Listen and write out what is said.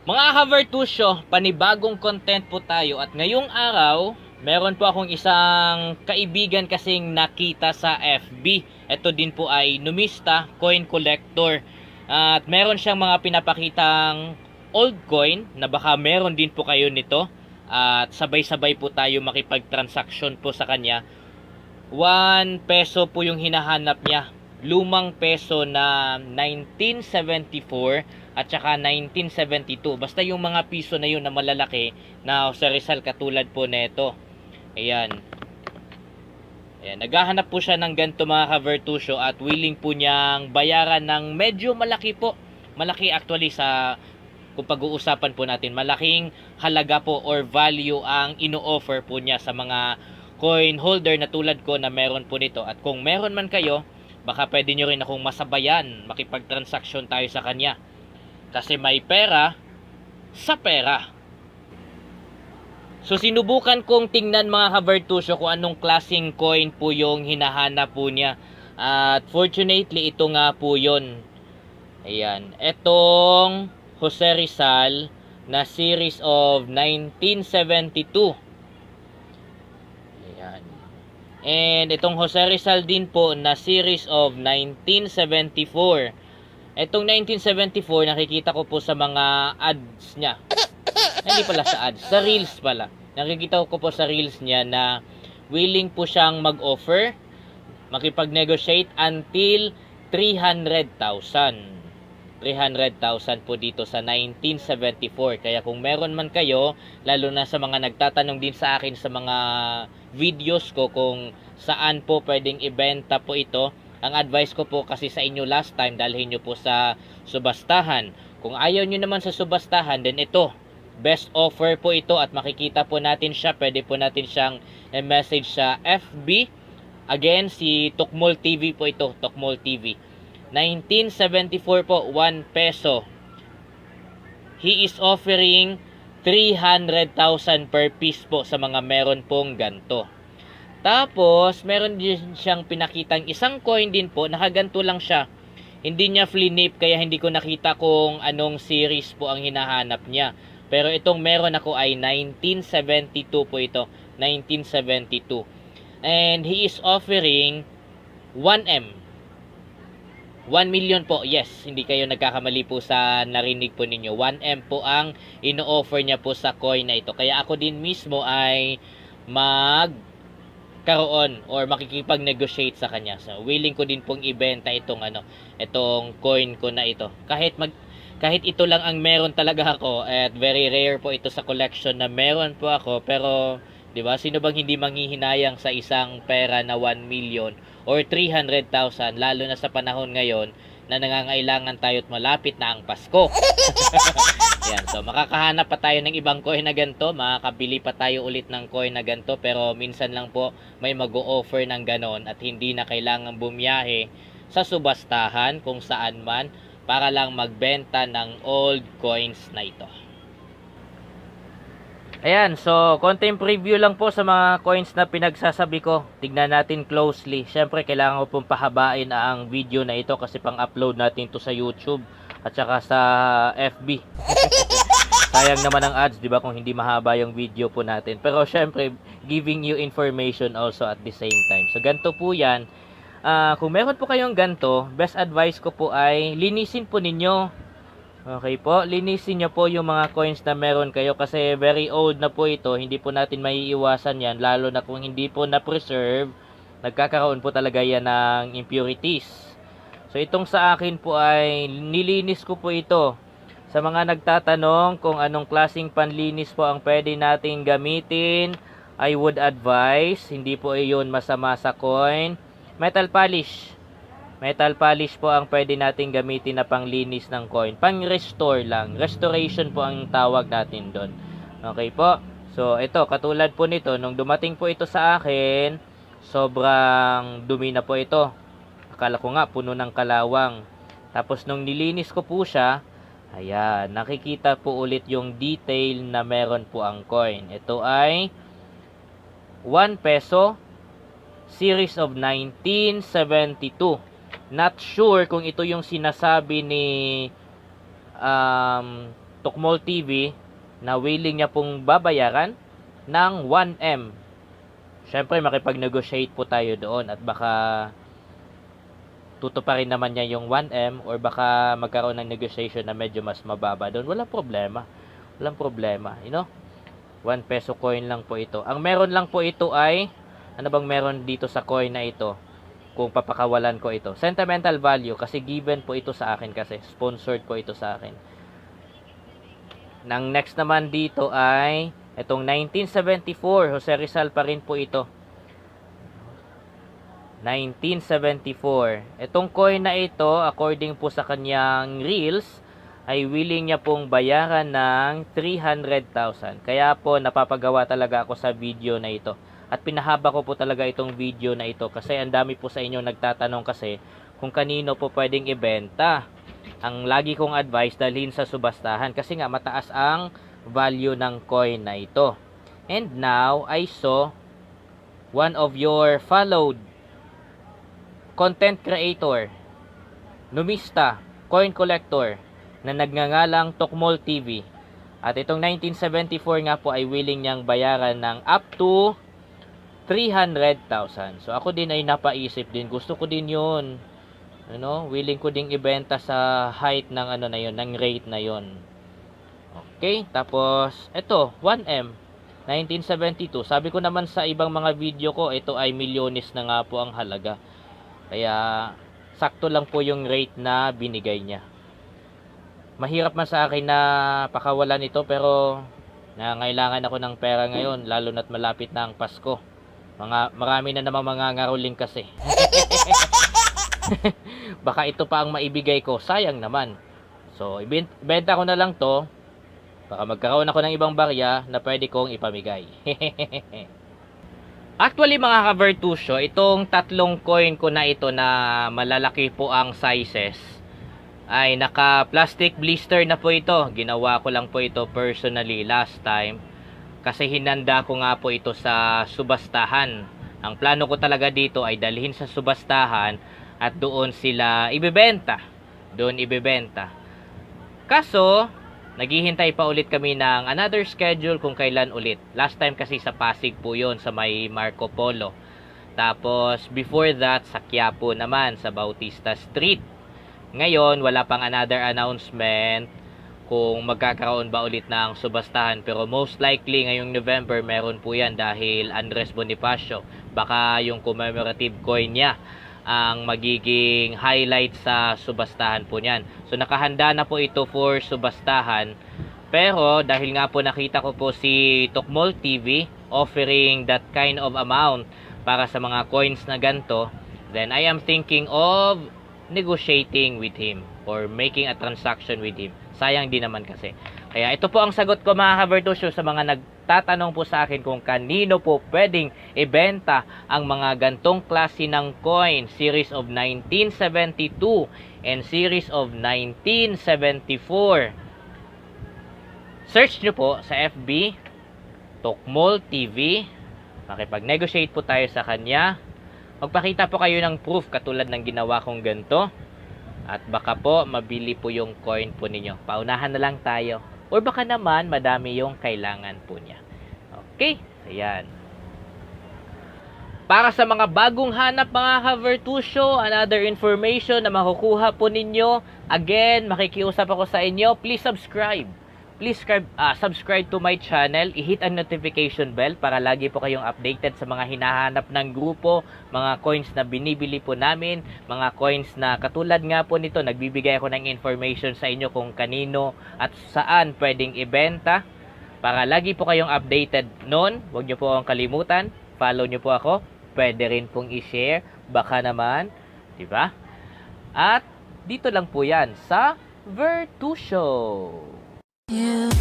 Mga Havertusyo, panibagong content po tayo at ngayong araw, meron po akong isang kaibigan kasing nakita sa FB. Ito din po ay numista, coin collector. At meron siyang mga pinapakitang old coin na baka meron din po kayo nito. At sabay-sabay po tayo makipag-transaction po sa kanya. 1 peso po yung hinahanap niya. Lumang peso na 1974 at saka 1972. Basta yung mga piso na yun na malalaki na Jose Rizal katulad po nito. Ayan. Ayan. Naghahanap po siya ng ganito mga Havertusyo at willing po niyang bayaran ng medyo malaki po. Malaki actually sa kung pag-uusapan po natin. Malaking halaga po or value ang ino-offer po niya sa mga coin holder na tulad ko na meron po nito. At kung meron man kayo, baka pwede nyo rin akong masabayan, makipag-transaction tayo sa kanya. Kasi may pera sa pera. So sinubukan kong tingnan mga Havertusyo kung anong klaseng coin po yung hinahanap po niya. At fortunately, ito nga po yun. Ayan. Itong Jose Rizal na series of 1972. And itong Jose Rizal din po na series of 1974. Itong 1974 nakikita ko po sa mga ads niya. Hindi pala sa ads, sa reels pala. Nakikita ko po sa reels niya na willing po siyang mag-offer, makipag-negotiate until 300,000. 300,000 po dito sa 1974. Kaya kung meron man kayo, lalo na sa mga nagtatanong din sa akin sa mga videos ko kung saan po pwedeng ibenta po ito, ang advice ko po kasi sa inyo last time, dalhin nyo po sa subastahan. Kung ayaw nyo naman sa subastahan, then ito, best offer po ito at makikita po natin siya. Pwede po natin siyang message sa FB. Again, si Tokmol TV po ito, Tokmol TV. 1974 po, 1 peso. He is offering 300,000 per piece po sa mga meron pong ganto. Tapos, meron din siyang pinakitang isang coin din po, nakaganto lang siya. Hindi niya flinip, kaya hindi ko nakita kung anong series po ang hinahanap niya. Pero itong meron ako ay 1972 po ito. 1972. And he is offering 1M. 1 million po, yes, hindi kayo nagkakamali po sa narinig po ninyo. 1M po ang ino-offer niya po sa coin na ito. Kaya ako din mismo ay magkaroon or makikipag-negotiate sa kanya. So, willing ko din pong ibenta itong coin ko na ito. Kahit ito lang ang meron talaga ako, at very rare po ito sa collection na meron po ako, pero 'di ba? Sino bang hindi manghihinayang sa isang pera na 1 million or 300,000 lalo na sa panahon ngayon na nangangailangan tayo at malapit na ang Pasko. Yan, so makakahanap pa tayo ng ibang coin na ganito, makakabili pa tayo ulit ng coin na ganito, pero minsan lang po may mag-o-offer ng ganon at hindi na kailangan bumiyahe sa subastahan kung saan man para lang magbenta ng old coins na ito. Ayan, so konting preview lang po sa mga coins na pinagsasabi ko. Tignan natin closely. Siyempre, kailangan ko pong pahabain ang video na ito kasi pang-upload natin to sa YouTube at saka sa FB. Sayang naman ang ads, di ba, kung hindi mahaba yung video po natin. Pero siyempre, giving you information also at the same time. So, ganito po yan. Kung meron po kayong ganito, best advice ko po ay linisin po ninyo. Okay po, linisin nyo po yung mga coins na meron kayo kasi very old na po ito. Hindi po natin maiiwasan yan, lalo na kung hindi po na-preserve, nagkakaroon po talaga yan ng impurities. So itong sa akin po ay nilinis ko po ito. Sa mga nagtatanong kung anong klaseng panlinis po ang pwede nating gamitin, I would advise, hindi po iyon masama sa coin, metal polish. Metal polish po ang pwede natin gamitin na panglinis ng coin. Pang-restore lang. Restoration po ang tawag natin doon. Okay po? So, ito, katulad po nito, nung dumating po ito sa akin, sobrang dumi na po ito. Akala ko nga, puno ng kalawang. Tapos, nung nilinis ko po siya, ayan, nakikita po ulit yung detail na meron po ang coin. Ito ay 1 peso, series of 1972. Not sure kung ito yung sinasabi ni Tokmol TV na willing niya pong babayaran ng 1M. Syempre makipag-negotiate po tayo doon at baka tutuparin naman niya yung 1M or baka magkaroon ng negotiation na medyo mas mababa doon. Walang problema. Walang problema. 1 peso coin lang po ito. Ang meron lang po ito ay, ano bang meron dito sa coin na ito? Kung papakawalan ko ito. Sentimental value kasi given po ito sa akin kasi. Sponsored po ito sa akin. Nang next naman dito ay itong 1974. Jose Rizal pa rin po ito. 1974. Itong coin na ito, according po sa kanyang reels, ay willing niya pong bayaran ng 300,000. Kaya po napapagawa talaga ako sa video na ito. At pinahaba ko po talaga itong video na ito kasi ang dami po sa inyo nagtatanong kasi kung kanino po pwedeng ibenta. Ang lagi kong advice, dalhin sa subastahan kasi nga mataas ang value ng coin na ito. And now, I saw one of your followed content creator, numista, coin collector na nagngangalang Tokmol TV. At itong 1974 nga po ay willing niyang bayaran ng up to 300,000. So ako din ay napaisip din, gusto ko din 'yun. Willing ko ding ibenta sa height ng na 'yon, ng rate na 'yon. Okay, tapos ito, 1M 1972. Sabi ko naman sa ibang mga video ko, ito ay milyones na nga po ang halaga. Kaya sakto lang po yung rate na binigay niya. Mahirap man sa akin na pakawalan ito pero nangailangan ako ng pera ngayon lalo na't malapit na ang Pasko. Marami na namang mga ngaruling kasi. Baka ito pa ang maibigay ko, sayang naman. So ibenta ko na lang to. Baka magkaroon ako ng ibang barya na pwede kong ipamigay. Actually mga ka-Vertusio, itong tatlong coin ko na ito na malalaki po ang sizes ay naka plastic blister na po ito. Ginawa ko lang po ito personally last time kasi hinanda ko nga po ito sa subastahan. Ang plano ko talaga dito ay dalhin sa subastahan at doon sila ibebenta. Kaso naghihintay pa ulit kami ng another schedule kung kailan ulit. Last time kasi sa Pasig po yon sa may Marco Polo. Tapos before that sa Quiapo naman sa Bautista Street. Ngayon wala pang another announcement kung magkakaroon ba ulit ng subastahan. Pero most likely ngayong November meron po yan dahil Andres Bonifacio. Baka yung commemorative coin niya ang magiging highlight sa subastahan po niyan. So nakahanda na po ito for subastahan. Pero dahil nga po nakita ko po si Tokmol TV offering that kind of amount para sa mga coins na ganto, then I am thinking of negotiating with him or making a transaction with him. Sayang din naman kasi. Kaya ito po ang sagot ko mga ka-Vertusio sa mga nagtatanong po sa akin kung kanino po pwedeng ibenta ang mga gantong klase ng coin, series of 1972 and series of 1974. Search nyo po sa FB Tokmol TV, makipag-negotiate po tayo sa kanya. Magpakita po kayo ng proof katulad ng ginawa kong ganito. At baka po mabili po yung coin po ninyo. Paunahan na lang tayo. Or baka naman madami yung kailangan po niya. Okay? Ayan. Para sa mga bagong hanap mga ka-Vertusio, another information na makukuha po ninyo. Again, makikiusap ako sa inyo. Please subscribe. Please subscribe to my channel. I-hit ang notification bell para lagi po kayong updated sa mga hinahanap ng grupo, mga coins na binibili po namin, mga coins na katulad nga po nito, nagbibigay ako ng information sa inyo kung kanino at saan pwedeng ibenta. Para lagi po kayong updated noon, huwag nyo po akong kalimutan. Follow nyo po ako. Pwede rin pong i-share. Baka naman, di ba? At dito lang po yan sa Vertusio. You